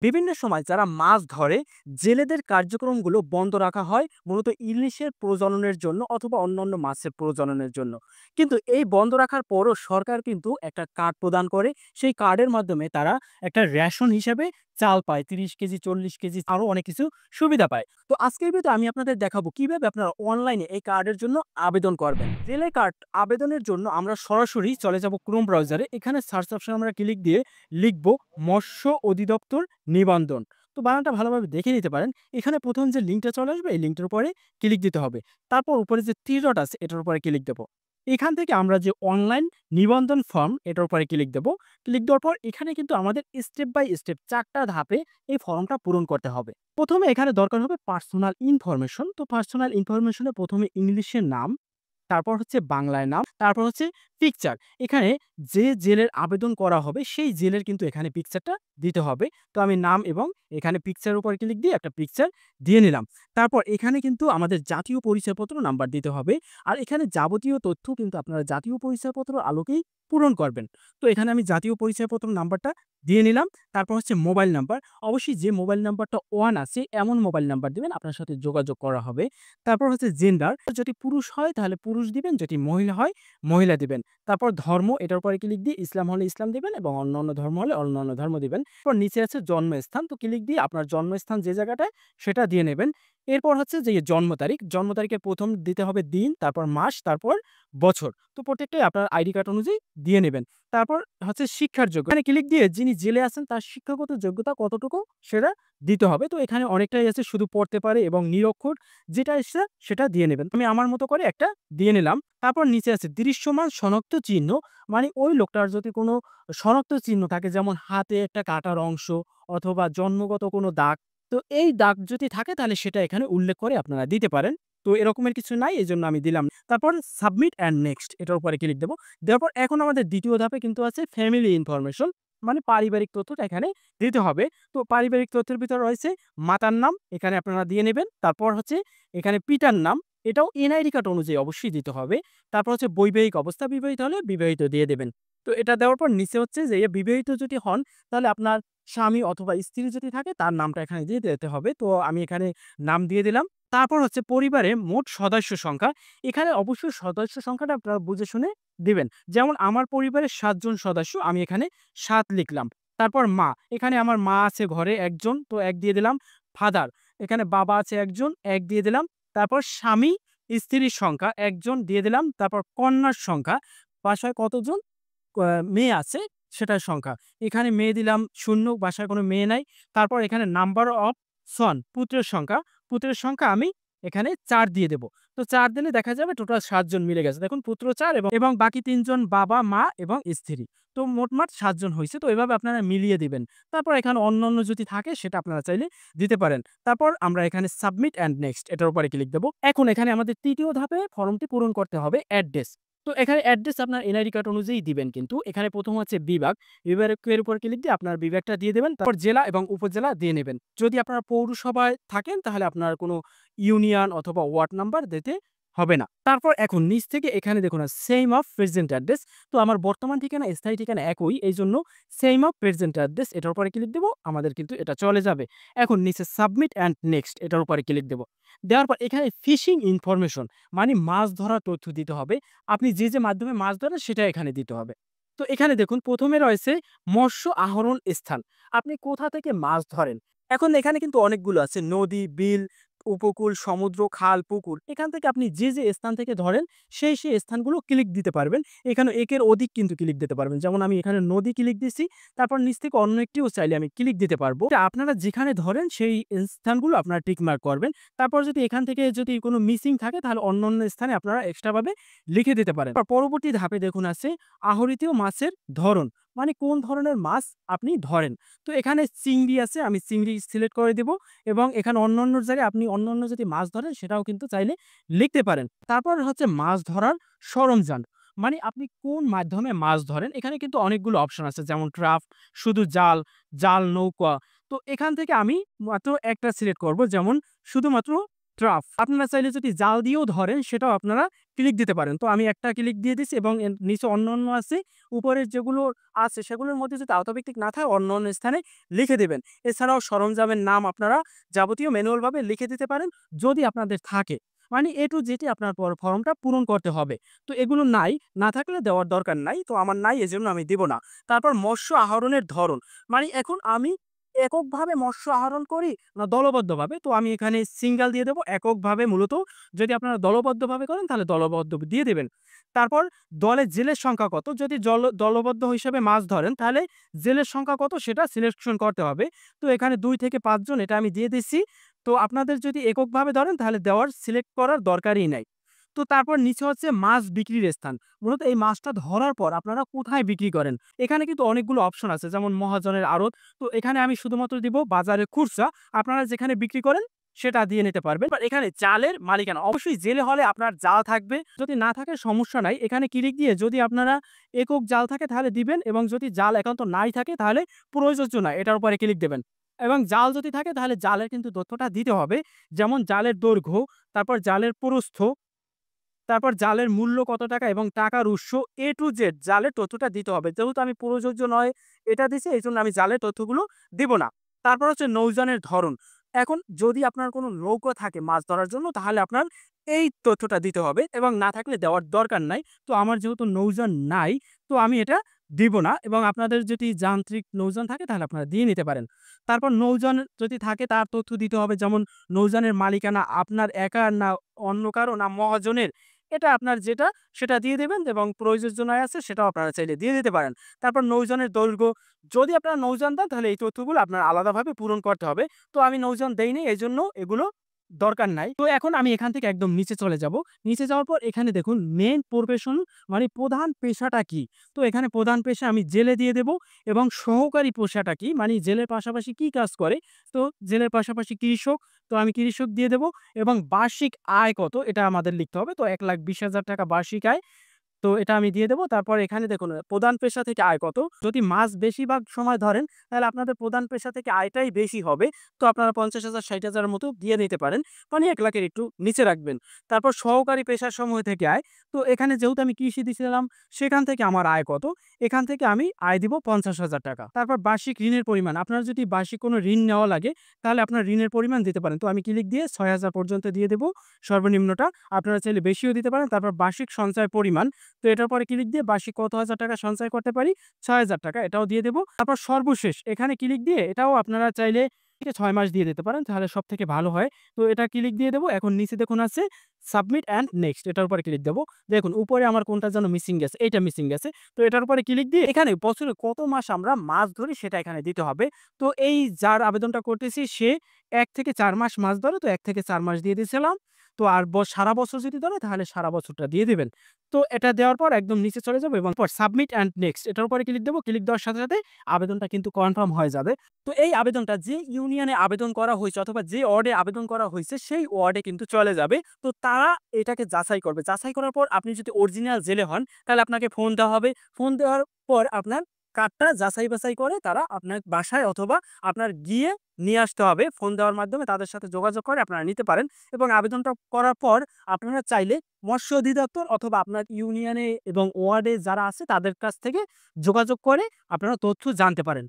বিভিন্ন সময় যারা মাছ ধরে জেলেদের কার্যক্রমগুলো বন্ধ রাখা হয় মূলত ইলিশের প্রজননের জন্য অথবা অন্যান্য মাছের প্রজননের জন্য। কিন্তু এই বন্ধ রাখার পরও সরকার কিন্তু একটা কার্ড প্রদান করে। সেই কার্ডের মাধ্যমে তারা একটা রেশন হিসেবে চাল পায়, 30 কেজি 40 কেজি আরো অনেক কিছু সুবিধা পায়। তো আজকের ভিডিওতে আমি আপনাদের দেখাবো কিভাবে আপনারা অনলাইনে এই কার্ডের জন্য আবেদন করবেন। জেলে কার্ড আবেদনের জন্য আমরা সরাসরি চলে যাব ক্রোম ব্রাউজারে। এখানে সার্চ অপশন আমরা ক্লিক দিয়ে লিখবো মৎস্য অধিদপ্তর নিবন্ধন। তো বানানটা ভালোভাবে দেখে নিতে পারেন। এখানে ১ম যে লিঙ্কটা চলে আসবে এই লিঙ্কটার উপরে ক্লিক দিতে হবে। তারপর উপরে যে ৩ ডট আছে এটার উপরে ক্লিক দেব। এখান থেকে আমরা যে অনলাইন নিবন্ধন ফর্ম এটার উপরে ক্লিক দেব। ক্লিক দেওয়ার পর এখানে কিন্তু আমাদের স্টেপ বাই স্টেপ ৪ টা ধাপে এই ফর্মটা পূরণ করতে হবে। ১ম এ এখানে দরকার হবে পার্সোনাল ইনফরমেশন। তো পার্সোনাল ইনফরমেশন এ ১ম এ ইংলিশে নাম, তারপর হচ্ছে বাংলায় নাম, তারপর হচ্ছে পিকচার। এখানে যে জেলের আবেদন করা হবে সেই জেলের কিন্তু এখানে পিকচারটা দিতে হবে। তো আমি নাম এবং এখানে পিকচারের উপর ক্লিক দিয়ে একটা পিকচার দিয়ে নিলাম। তারপর এখানে কিন্তু আমাদের জাতীয় পরিচয়পত্র নাম্বার দিতে হবে। আর এখানে যাবতীয় তথ্য কিন্তু আপনারা জাতীয় পরিচয়পত্র আলোকেই পূরণ করবেন। তো এখানে আমি জাতীয় পরিচয়পত্র নাম্বারটা দিয়ে নিলাম। তারপর হচ্ছে মোবাইল নাম্বার। অবশ্যই যে মোবাইল নাম্বারটা অন আছে এমন মোবাইল নাম্বার দিবেন, আপনার সাথে যোগাযোগ করা হবে। তারপর হচ্ছে জেন্ডার, যদি পুরুষ হয় তাহলে পুরুষ দিবেন, যদি মহিলা হয় মহিলা দিবেন। তারপর ধর্ম, এটার উপরে ক্লিক দিয়ে ইসলাম হলে ইসলাম দিবেন এবং অন্যান্য ধর্ম হলে অন্যান্য ধর্ম দিবেন। এরপর নিচে আছে জন্মস্থান, তো ক্লিক দিয়ে আপনার জন্মস্থান যে জায়গাটায় সেটা দিয়ে নেবেন। এরপর হচ্ছে যে জন্ম তারিখ, জন্ম তারিখে ১ম দিতে হবে দিন, তারপর মাস, তারপর বছর। তো প্রত্যেকটাই আপনার আইডি কার্ড অনুযায়ী দিয়ে নেবেন। তারপর হচ্ছে শিক্ষার যোগ্য, এখানে ক্লিক দিয়ে যিনি জেলে আছেন তার শিক্ষাগত যোগ্যতা কতটুকু সেটা দিতে হবে। তো এখানে অনেকটাই আছে, শুধু পড়তে পারে এবং নিরক্ষর যেটা এসছে সেটা দিয়ে নেবেন। আমি আমার মতো করে একটা দিয়ে নিলাম। তারপর নিচে আছে দৃশ্যমান শনাক্ত চিহ্ন, মানে ওই লোকটার যদি কোনো শনাক্ত চিহ্ন থাকে, যেমন হাতে একটা কাটার অংশ অথবা জন্মগত কোনো দাগ, তো এই দাগ যদি থাকে তাহলে সেটা এখানে উল্লেখ করে আপনারা দিতে পারেন। তো এরকমের কিছু নাই, এজন্য আমি দিলাম না। তারপর সাবমিট অ্যান্ড নেক্সট এটার উপরে ক্লিক দেব। দেওয়ার পর এখন আমাদের দ্বিতীয় ধাপে কিন্তু আছে ফ্যামিলি ইনফরমেশন, মানে পারিবারিক তথ্যটা এখানে দিতে হবে। তো পারিবারিক তথ্যের ভিতর রয়েছে মাতার নাম, এখানে আপনারা দিয়ে নেবেন। তারপর হচ্ছে এখানে পিতার নাম, এটাও এনআইডি কার্ড অনুযায়ী অবশ্যই দিতে হবে। তারপর হচ্ছে বৈবাহিক অবস্থা, বিবাহিত হলে বিবাহিত দিয়ে দেবেন। তো এটা দেওয়ার পর নিচে হচ্ছে যে বিবাহিত যদি হন তাহলে আপনার স্বামী অথবা স্ত্রী যদি থাকে তার নামটা এখানে দিয়ে দিতে হবে। তো আমি এখানে নাম দিয়ে দিলাম। তারপর হচ্ছে পরিবারে মোট সদস্য সংখ্যা, এখানে অবশ্যই সদস্য সংখ্যাটা আপনারা বুঝে শুনে দিবেন। যেমন আমার পরিবারের ৭ জন সদস্য, আমি এখানে ৭ লিখলাম। তারপর মা, এখানে আমার মা আছে ঘরে একজন, তো ১ দিয়ে দিলাম। ফাদার, এখানে বাবা আছে একজন, ১ দিয়ে দিলাম। তারপর স্বামী, স্ত্রীর সংখ্যা একজন দিয়ে দিলাম। তারপর কন্যার সংখ্যা, বাসায় কতজন মেয়ে আছে সেটার সংখ্যা। এখানে মেয়ে দিলাম ০, বাসায় কোনো মেয়ে নাই। তারপর এখানে নাম্বার অফ সন, পুত্রের সংখ্যা। পুত্রের সংখ্যা আমি এখানে ৪ দিয়ে দেব। তো ৪ দিলে দেখা যাবে টোটাল ৭ জন মিলে গেছে। দেখুন পুত্র ৪ এবং বাকি ৩ জন বাবা, মা এবং স্ত্রী। তো মোটমাট ৭ জন হইছে। তো এভাবে আপনারা মিলিয়ে দিবেন। তারপর এখানে অন্যান্য যদি থাকে সেটা আপনারা চাইলে দিতে পারেন। তারপর আমরা এখানে সাবমিট অ্যান্ড নেক্সট এটার উপরে ক্লিক দেব। এখন এখানে আমাদের ৩য় ধাপে ফর্মটি পূরণ করতে হবে অ্যাড্রেস। তো এখানে অ্যাড্রেস আপনার এনআইডি কার্ড অনুযায়ী দিবেন কিন্তু। এখানে ১ম হচ্ছে বিভাগ। বিভাগের উপর ক্লিক দিয়ে আপনার বিভাগটা দিয়ে দেবেন। তারপর জেলা এবং উপজেলা দিয়ে নেবেন। যদি আপনারা পৌরসভায় থাকেন তাহলে আপনার কোনো ইউনিয়ন অথবা ওয়ার্ড নাম্বার দিতে হবে না। তারপর এখন নিচ থেকে এখানে দেখুন সেম অফ প্রেজেন্ট অ্যাড্রেস। তো আমার বর্তমান ঠিকানা স্থায়ী ঠিকানা একই। এইজন্য সেম অফ প্রেজেন্ট অ্যাড্রেস এটার উপরে ক্লিক দেব। আমাদের কিন্তু এটা চলে যাবে। এখন নিচে সাবমিট অ্যান্ড নেক্সট এটার উপরে ক্লিক দেব। দেওয়ার পর এখানে ফিশিং ইনফরমেশন, মানে মাছ ধরার তথ্য দিতে হবে। আপনি যে মাধ্যমে মাছ ধরেন সেটা এখানে দিতে হবে। তো এখানে দেখুন ১ম এ রয়েছে মৎস্য আহরণ স্থান। আপনি কোথা থেকে মাছ ধরেন? এখন এখানে কিন্তু অনেকগুলো আছে, নদী, বিল, উপকূল, সমুদ্র, খাল, পুকুর। এখান থেকে আপনি যে স্থান থেকে ধরেন সেই স্থানগুলো ক্লিক দিতে পারবেন। এখানে একের অধিক কিন্তু ক্লিক দিতে পারবেন। যেমন আমি এখানে নদী ক্লিক দিছি, তারপর নিচ থেকে অন্য একটিও চাইলে আমি ক্লিক দিতে পারবো। আপনারা যেখানে ধরেন সেই স্থানগুলো আপনারা টিক মার্ক করবেন। তারপর যদি এখান থেকে যদি কোনো মিসিং থাকে তাহলে অন্যান্য স্থানে আপনারা এক্সট্রা ভাবে লিখে দিতে পারেন। পরবর্তী ধাপে দেখুন আছে আহরিত মাছের ধরন, মানে কোন ধরনের মাছ আপনি ধরেন। তো এখানে চিংড়ি আছে, আমি চিংড়ি সিলেক্ট করে দেব এবং এখানে অন্যান্য জায়গায় আপনি অন্যান্য যদি মাছ ধরেন সেটাও কিন্তু চাইলে লিখতে পারেন। তারপর হচ্ছে মাছ ধরার সরঞ্জাম, মানে আপনি কোন মাধ্যমে মাছ ধরেন। এখানে কিন্তু অনেকগুলো অপশন আছে, যেমন ক্রাফট, শুধু জাল, জাল নৌকা। তো এখান থেকে আমি মাত্র একটা সিলেক্ট করব, যেমন শুধুমাত্র ট্রাফ। আপনারা চাইলে যদি জাল দিয়েও ধরেন সেটাও আপনারা ক্লিক দিতে পারেন। তো আমি একটা ক্লিক দিয়ে দিছি এবং নিচে অন্যান্য আছে। উপরের যেগুলো আছে সেগুলোর মধ্যে যদি আওতাভিত্তিক না থাকে অন্য স্থানে লিখে দিবেন। এছাড়াও সরঞ্জামের নাম আপনারা যাবতীয় ম্যানুয়ালভাবে লিখে দিতে পারেন যদি আপনাদের থাকে। মানে A to Z আপনার ফর্মটা পূরণ করতে হবে। তো এগুলো নাই, না থাকলে দেওয়ার দরকার নাই। তো আমার নাই এজন্য আমি দিব না। তারপর মৎস্য আহরণের ধরন। মানে এখন আমি এককভাবে মৎস্য আহরণ করি না দলবদ্ধভাবে? তো আমি এখানে সিঙ্গেল দিয়ে দেব। এককভাবে মূলত যদি আপনারা দলবদ্ধভাবে করেন তাহলে দলবদ্ধ দিয়ে দেবেন। তারপর দলে জেলের সংখ্যা কত? যদি দলবদ্ধ হিসেবে মাছ ধরেন তাহলে জেলের সংখ্যা কত সেটা সিলেকশন করতে হবে। তো এখানে ২ থেকে ৫ জন এটা আমি দিয়ে দিচ্ছি। তো আপনাদের যদি এককভাবে ধরেন তাহলে দেওয়ার সিলেক্ট করার দরকারই নাই। তো তারপর নিচে হচ্ছে মাছ বিক্রির স্থান। মূলত এই মাছটা ধরার পর আপনারা কোথায় বিক্রি করেন? এখানে কিন্তু অনেকগুলো অপশন আছে যেমন মহাজনের আড়ত। তো এখানে আমি শুধুমাত্র দিব বাজারে খুচরা। আপনারা যেখানে বিক্রি করেন সেটা দিয়ে নিতে পারবেন। বাট এখানে জালের মালিকানা অবশ্যই জেলে হলে আপনার জাল থাকবে। যদি না থাকে সমস্যা নাই। এখানে ক্লিক দিয়ে যদি আপনারা একক জাল থাকে তাহলে দিবেন এবং যদি জাল একান্ত নাই থাকে তাহলে প্রযোজ্য না এটার উপরে ক্লিক দেবেন। এবং জাল যদি থাকে তাহলে জালের কিন্তু তথ্যটা দিতে হবে। যেমন জালের দৈর্ঘ্য, তারপর জালের প্রস্থ, তারপর জালের মূল্য কত টাকা এবং টাকার উৎস A to Z জালের তথ্যটা দিতে হবে। যেহেতু আমি প্রযোজ্য নয় এটা দিছি এইজন্য আমি জালের তথ্যগুলো দিব না। তারপর হচ্ছে নৌযানের ধরন। এখন যদি আপনার কোনো নৌকো থাকে মাছ ধরার জন্য তাহলে আপনার এই তথ্যটা দিতে হবে এবং না থাকলে দেওয়ার দরকার নাই। তো আমার যেহেতু নৌযান নাই তো আমি এটা দিব না এবং আপনাদের যদি যান্ত্রিক নৌযান থাকে তাহলে আপনারা দিয়ে নিতে পারেন। তারপর নৌযান যদি থাকে তার তথ্য দিতে হবে যেমন নৌযানের মালিকানা আপনার একার না অন্য কারো না মহাজনের এটা আপনার যেটা সেটা দিয়ে দেবেন এবং প্রযোজ্য নয় আছে সেটাও আপনারা চাইলে দিয়ে দিতে পারেন। তারপর নৌযানের দৈর্ঘ্য যদি আপনারা নৌযান দেন তাহলে এই তথ্যগুলো আপনার আলাদাভাবে পূরণ করতে হবে। তো আমি নৌযান দেইনি এজন্য এগুলো দরকার নাই। তো এখন আমি এখান থেকে একদম নিচে চলে যাব। নিচে যাওয়ার পর এখানে দেখুন মেইন প্রফেশন মানে প্রধান পেশাটা কি? তো এখানে প্রধান পেশা আমি জেলে দিয়ে দেব এবং সহকারী পেশাটা কি? মানে জেলের পাশাপাশি কি কাজ করে? তো জেলের পাশাপাশি কৃষক, তো আমি কৃষক দিয়ে দেব এবং বার্ষিক আয় কত? এটা আমাদের লিখতে হবে। তো ১,২০,০০০ টাকা বার্ষিক আয়। তো এটা আমি দিয়ে দেব। তারপর এখানে দেখুন প্রধান পেশা থেকে আয় কত? যদি মাছ বেশিরভাগ সময় ধরেন তাহলে আপনাদের প্রধান পেশা থেকে আয়টাই বেশি হবে। তো আপনারা ৫০,০০০ ৬০,০০০ এর মতো দিয়ে নিতে পারেন। মানে ১,০০,০০০ এর একটু নিচে রাখবেন। তারপর সহকারী পেশাসমূহ থেকে আয়। তো এখানে যেহেতু আমি কৃষি দিছিলাম সেখান থেকে আমার আয় কত? এখান থেকে আমি আয় দিব ৫০,০০০ টাকা। তারপর বার্ষিক ঋণের পরিমাণ। আপনার যদি বার্ষিক কোনো ঋণ নেওয়া লাগে তাহলে আপনার ঋণের পরিমাণ দিতে পারেন। তো আমি ক্লিক দিয়ে ৬,০০০ পর্যন্ত দিয়ে দেব সর্বনিম্নটা। আপনারা চাইলে বেশিও দিতে পারেন। তারপর বার্ষিক সঞ্চয় পরিমাণ। তো এটার পরে ক্লিক দিয়ে বার্ষিক কত হাজার টাকা সঞ্চয় করতে পারি? ৬,০০০ টাকা এটাও দিয়ে দেব। তারপর সর্বশেষ এখানে ক্লিক দিয়ে এটাও আপনারা চাইলে ৬ মাস দিয়ে দিতে পারেন তাহলে সবথেকে ভালো হয়। তো এটা ক্লিক দিয়ে দেব। এখন নিচে দেখুন আছে সাবমিট অ্যান্ড নেক্সট এটার উপরে ক্লিক দেব। দেখুন উপরে আমার কোনটা যেন মিসিং গেছে, এইটা মিসিং গেছে। তো এটার উপরে ক্লিক দিয়ে এখানে বছরে কত মাস আমরা মাছ ধরি সেটা এখানে দিতে হবে। তো এই যার আবেদনটা করতেছি সে ১ থেকে ৪ মাস মাছ ধরে তো ১ থেকে ৪ মাস দিয়ে দিয়েছিলাম। তো আর সারা বছর যদি ধরে তাহলে সারা বছরটা দিয়ে দিবেন। তো এটা দেওয়ার পর একদম নিচে চলে যাবো এবং পর সাবমিট অ্যান্ড নেক্সট এটার উপরে ক্লিক দেব। ক্লিক দেওয়ার সাথে, সাথে আবেদনটা কিন্তু কনফার্ম হয়ে যাবে। তো এই আবেদনটা যে ইউনিয়নে আবেদন করা হইছে অথবা যে ওয়ার্ডে আবেদন করা হইছে সেই ওয়ার্ডে কিন্তু চলে যাবে। তো তারা এটাকে যাচাই করবে। যাচাই করার পর আপনি যদি অরিজিনাল জেলে হন তাহলে আপনাকে ফোন দেওয়া হবে। ফোন দেওয়ার পর আপনার কার্ডটা যাচাই-বাছাই করে তারা আপনার বাসায় অথবা আপনার গিয়ে নিয়ে আসতে হবে। ফোন দেওয়ার মাধ্যমে তাদের সাথে যোগাযোগ করে আপনারা নিতে পারেন এবং আবেদনটা করার পর আপনারা চাইলে মৎস্য অধিদপ্তর অথবা আপনার ইউনিয়নে এবং ওয়ার্ডে যারা আছে তাদের কাছ থেকে যোগাযোগ করে আপনারা তথ্য জানতে পারেন।